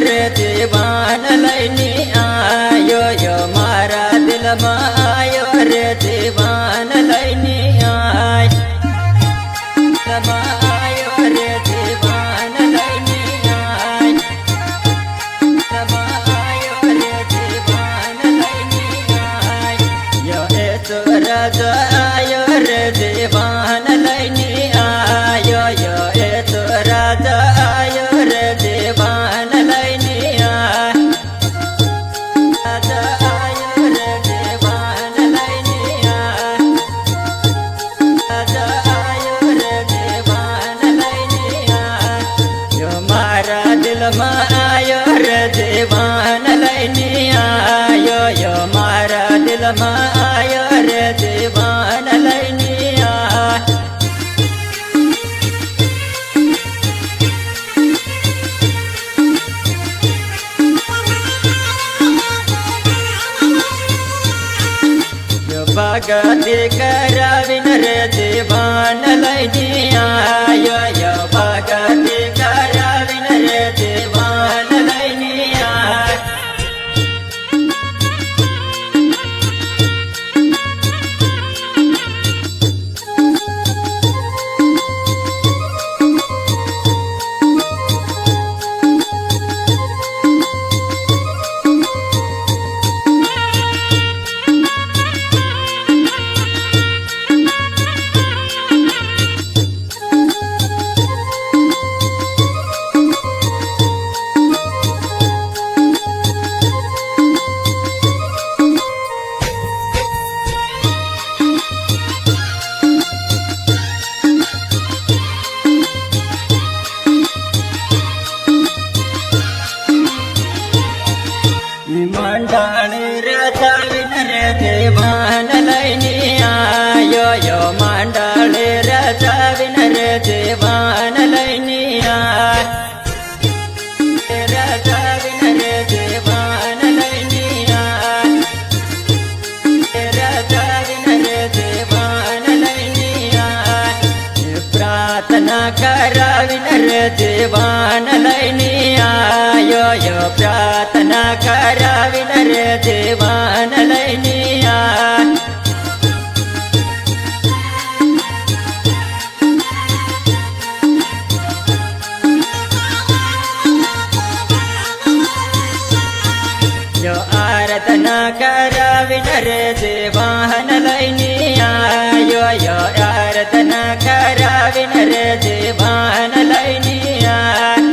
रे देवान लैनी आयो यो मारा दिल में आयो रे देवान लैनी आय आयो रे देवान लैनी आय आयो रे देवान लैनी आय यो ए तो राजा आयो रे देवान लैनी आयो यो ए तो राजा आयो रे देवान लैनी आय राजा आयो रे देवान लैनी आय राजा आयो रे देवान लैनी आय यो मारा दिल में आयो रे देवान लैनी आयो यो मारा दिल में आयो रे देवान लैनी आय भगति कराविन रे देवान लैनी आयो यो भगति कराविन रे देवान लैनी आय मंडाणी रचाविन रे देवान लैनी आयो यो मंडाणी रचाविन रे देवान लैनी आय रचाविन रे देवान लैनी आय रचाविन रे देवान लैनी आय प्रार्थना कराविन रे देवान लैनी आयो यो प्रार्थना कराविन रे देवान लैनी आय यो आराधना कराविन रे देवान लैनी आयो यो आराधना कराविन रे देवान लैनी आय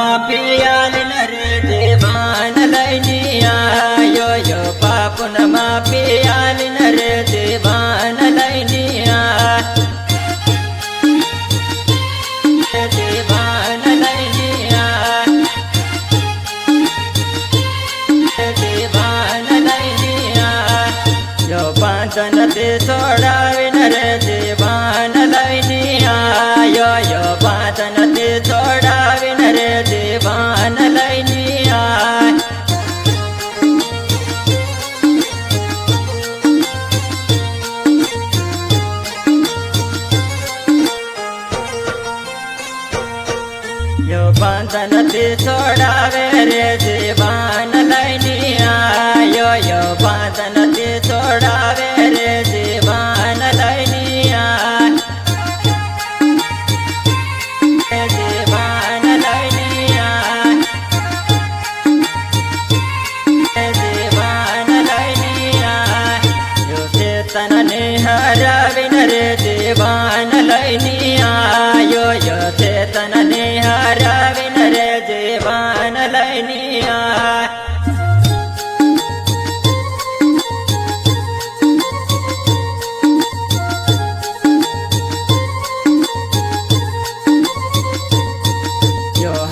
માફિયાલી નરે દેવાન લઈને આયો યો પાપન માફિયાલી નરે દેવાન લઈને દેવાન લઈને દેવાન લઈને યો પાંચન તે છોડાવીને રે દેવાન લઈને આયો યો પાંચન તે છોડાવીને રે દેવાન લઈને યો પાંચન તે છોડાવે રે દેવાન લઈને આયો યો પાંચન તે છોડાવે રે દેવાન લઈને દેવાન લઈને દેવાન લઈને યો ચેતનને હરાવીને રે દેવાન લઈને આયો યો ચેતનને હરાવીને રે દેવાન લઈને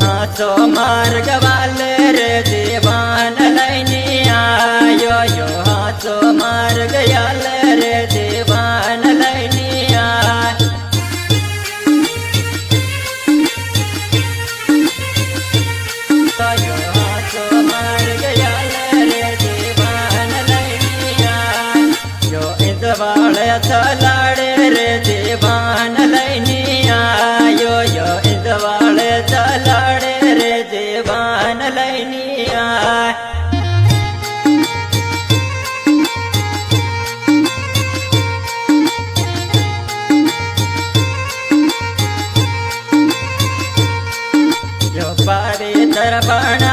હાચો માર્ગ વાલે રે દેવાન લઈને આયો યો હાચો માર્ગ યાલે રે દેવાન લઈને યો હાચો માર્ગ યાલે રે દેવાન લઈને યો ઇંદવાળે ચલાડે રે દેવાન લઈને આયો યો ઇંદવાળે ચલાડે રે દેવાન લઈને યો પારે તરપણ